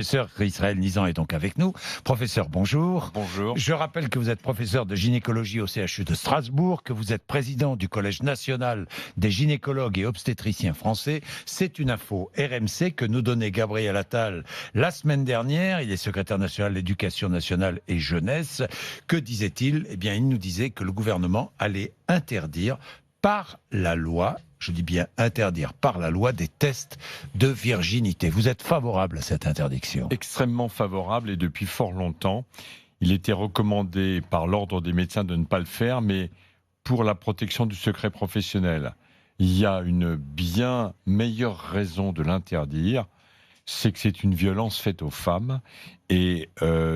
Professeur Israël Nizan est donc avec nous. Professeur, bonjour. Bonjour. Je rappelle que vous êtes professeur de gynécologie au CHU de Strasbourg, que vous êtes président du Collège national des gynécologues et obstétriciens français. C'est une info RMC que nous donnait Gabriel Attal la semaine dernière. Il est secrétaire national de l'éducation nationale et jeunesse. Que disait-il ? Eh bien, il nous disait que le gouvernement allait interdire par la loi, je dis bien interdire par la loi, des tests de virginité. Vous êtes favorable à cette interdiction ? Extrêmement favorable et depuis fort longtemps. Il était recommandé par l'ordre des médecins de ne pas le faire, mais pour la protection du secret professionnel. Il y a une bien meilleure raison de l'interdire, c'est que c'est une violence faite aux femmes et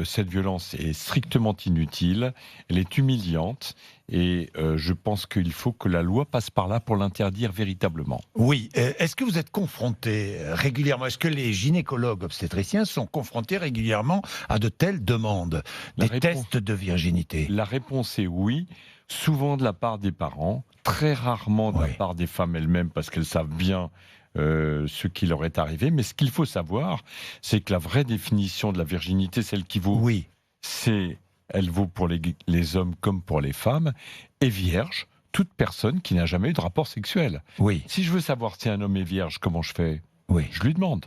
cette violence est strictement inutile, elle est humiliante et je pense qu'il faut que la loi passe par là pour l'interdire véritablement. Oui. Est-ce que vous êtes confronté régulièrement, est-ce que les gynécologues obstétriciens sont confrontés régulièrement à de telles demandes, des tests de virginité ? La réponse est oui, souvent de la part des parents, très rarement de la part des femmes elles-mêmes parce qu'elles savent bien ce qui leur est arrivé. Mais ce qu'il faut savoir, c'est que la vraie définition de la virginité, celle qui vaut, elle vaut pour les hommes comme pour les femmes, est vierge toute personne qui n'a jamais eu de rapport sexuel. Oui. Si je veux savoir si un homme est vierge, comment je fais ? Je lui demande.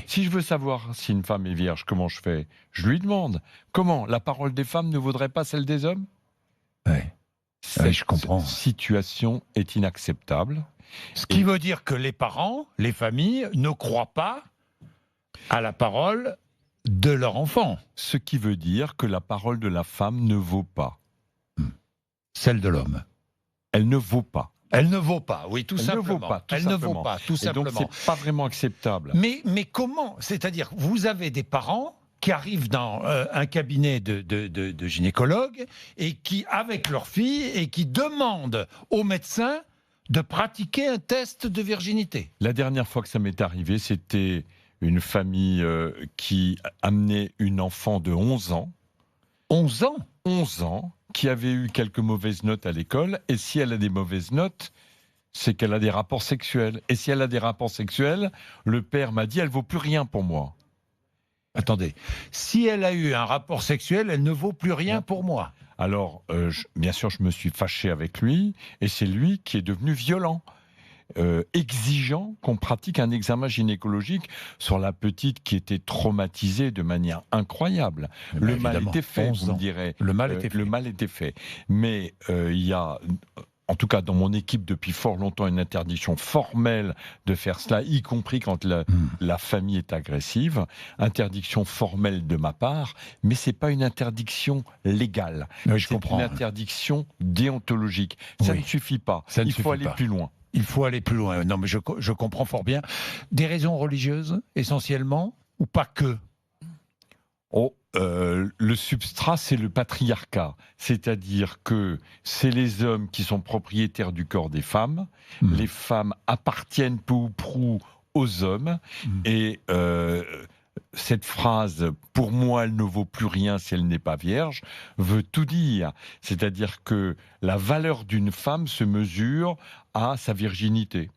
Si je veux savoir si une femme est vierge, comment je fais ? Je lui demande. Comment ? La parole des femmes ne vaudrait pas celle des hommes ? Je comprends. Cette situation est inacceptable. Ce qui veut dire que les parents, les familles, ne croient pas à la parole de leur enfant. Ce qui veut dire que la parole de la femme ne vaut pas. Celle de l'homme. Elle ne vaut pas. Elle ne vaut pas, oui, tout simplement. Elle ne vaut pas, tout Elle simplement. ne vaut pas, tout simplement. Et donc, c'est pas vraiment acceptable. Mais comment ? C'est-à-dire, vous avez des parents qui arrivent dans un cabinet de gynécologue et qui, avec leur fille, et qui demandent au médecin de pratiquer un test de virginité. La dernière fois que ça m'est arrivé, c'était une famille qui amenait une enfant de 11 ans. 11 ans ? 11 ans, qui avait eu quelques mauvaises notes à l'école. Et si elle a des mauvaises notes, c'est qu'elle a des rapports sexuels. Et si elle a des rapports sexuels, le père m'a dit, elle vaut plus rien pour moi. Attendez, si elle a eu un rapport sexuel, elle ne vaut plus rien pour moi. Alors, bien sûr, je me suis fâché avec lui, et c'est lui qui est devenu violent, exigeant qu'on pratique un examen gynécologique sur la petite qui était traumatisée de manière incroyable. Le mal était fait, vous me direz. Le mal était fait. Le mal était fait. Mais il y a... En tout cas, dans mon équipe, depuis fort longtemps, une interdiction formelle de faire cela, y compris quand la famille est agressive. Interdiction formelle de ma part, mais c'est pas une interdiction légale. Oui, c'est une interdiction déontologique. Ça ne suffit pas. Il faut aller plus loin. Il faut aller plus loin. Non, mais je comprends fort bien. Des raisons religieuses, essentiellement, ou pas que ? Le substrat, c'est le patriarcat. C'est-à-dire que c'est les hommes qui sont propriétaires du corps des femmes. Les femmes appartiennent peu ou prou aux hommes. Et cette phrase « pour moi, elle ne vaut plus rien si elle n'est pas vierge » veut tout dire. C'est-à-dire que la valeur d'une femme se mesure à sa virginité.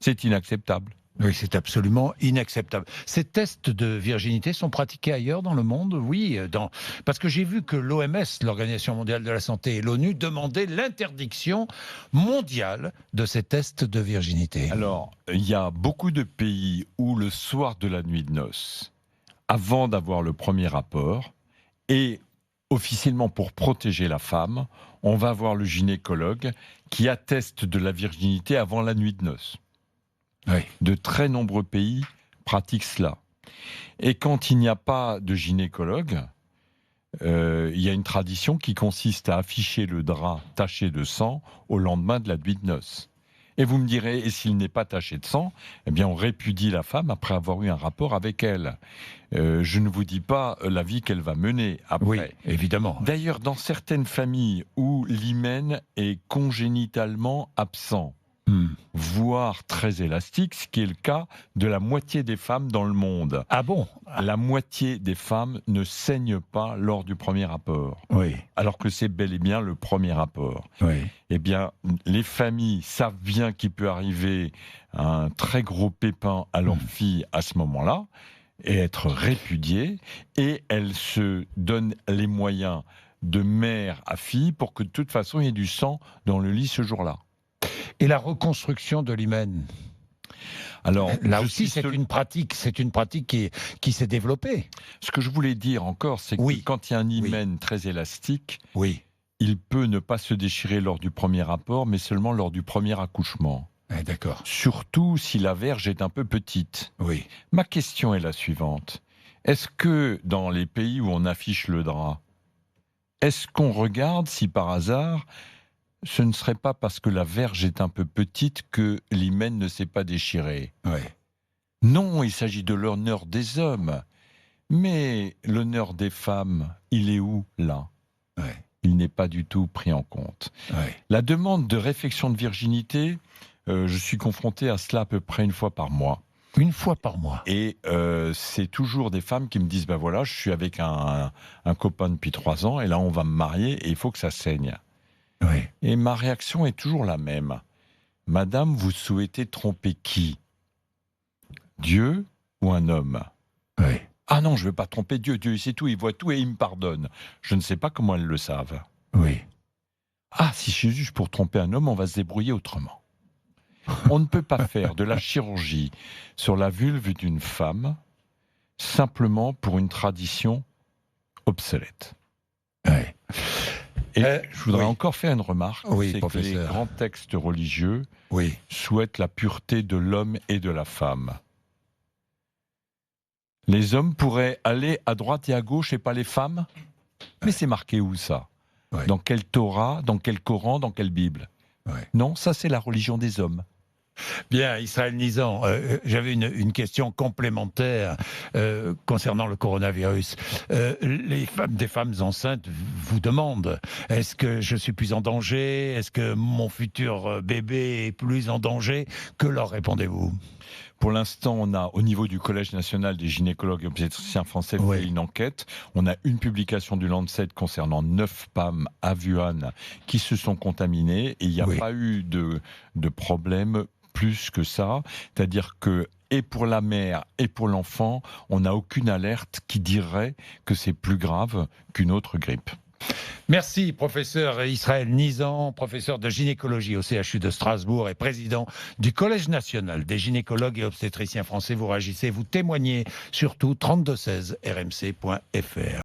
C'est inacceptable. Oui, c'est absolument inacceptable. Ces tests de virginité sont pratiqués ailleurs dans le monde ? Oui, parce que j'ai vu que l'OMS, l'Organisation mondiale de la santé, et l'ONU demandaient l'interdiction mondiale de ces tests de virginité. Alors, il y a beaucoup de pays où le soir de la nuit de noces, avant d'avoir le premier rapport, et officiellement pour protéger la femme, on va voir le gynécologue qui atteste de la virginité avant la nuit de noces. De très nombreux pays pratiquent cela. Et quand il n'y a pas de gynécologue, il y a une tradition qui consiste à afficher le drap taché de sang au lendemain de la nuit de noces. Et vous me direz, et s'il n'est pas taché de sang, eh bien on répudie la femme après avoir eu un rapport avec elle. Je ne vous dis pas la vie qu'elle va mener après. Oui, évidemment. D'ailleurs, dans certaines familles où l'hymen est congénitalement absent, voire très élastique, ce qui est le cas de la moitié des femmes dans le monde. Ah bon ? La moitié des femmes ne saignent pas lors du premier rapport. Alors que c'est bel et bien le premier rapport. Eh bien, les familles savent bien qu'il peut arriver un très gros pépin à leur fille à ce moment-là. et être répudiée, et elle se donne les moyens de mère à fille pour que de toute façon il y ait du sang dans le lit ce jour-là. Et la reconstruction de l'hymen. Alors, Là aussi, c'est une pratique qui s'est développée. Ce que je voulais dire encore, c'est que Oui. quand il y a un hymen très élastique, Oui. il peut ne pas se déchirer lors du premier rapport, mais seulement lors du premier accouchement. D'accord. Surtout si la verge est un peu petite. Oui. Ma question est la suivante. Est-ce que dans les pays où on affiche le drap, est-ce qu'on regarde si par hasard, ce ne serait pas parce que la verge est un peu petite que l'hymen ne s'est pas déchiré? Oui. Non, il s'agit de l'honneur des hommes. Mais l'honneur des femmes, il est où là? Oui. Il n'est pas du tout pris en compte. Oui. La demande de réflexion de virginité, je suis confronté à cela à peu près une fois par mois. Une fois par mois. Et c'est toujours des femmes qui me disent, ben voilà, je suis avec un copain depuis 3 ans, et là on va me marier, et il faut que ça saigne. Oui. Et ma réaction est toujours la même. Madame, vous souhaitez tromper qui? Dieu ou un homme? Oui. Ah non, je ne veux pas tromper Dieu. Dieu, il sait tout, il voit tout et il me pardonne. Je ne sais pas comment elles le savent. Oui. Ah, si c'est juste pour tromper un homme, on va se débrouiller autrement. On ne peut pas faire de la chirurgie sur la vulve d'une femme simplement pour une tradition obsolète. Oui. Et je voudrais oui. encore faire une remarque, Oui, c'est que professeur. les grands textes religieux Oui. souhaitent la pureté de l'homme et de la femme. Les hommes pourraient aller à droite et à gauche et pas les femmes? Mais c'est marqué où ça? Ouais. Dans quel Torah, dans quel Coran, dans quelle Bible? Ouais. Non, ça c'est la religion des hommes. Bien, Israël Nizan, j'avais une question complémentaire concernant le coronavirus. Des femmes enceintes vous demandent, est-ce que je suis plus en danger? Est-ce que mon futur bébé est plus en danger? Que leur répondez-vous? Pour l'instant, on a, au niveau du Collège national des gynécologues et obstétriciens français, Oui. fait une enquête. On a une publication du Lancet concernant 9 femmes à Wuhan qui se sont contaminées, et il n'y a Oui. pas eu de problème plus que ça. C'est-à-dire que, et pour la mère et pour l'enfant, on n'a aucune alerte qui dirait que c'est plus grave qu'une autre grippe. Merci, professeur Israël Nizan, professeur de gynécologie au CHU de Strasbourg et président du Collège national des gynécologues et obstétriciens français. Vous réagissez, vous témoignez, surtout 32 16 rmc.fr.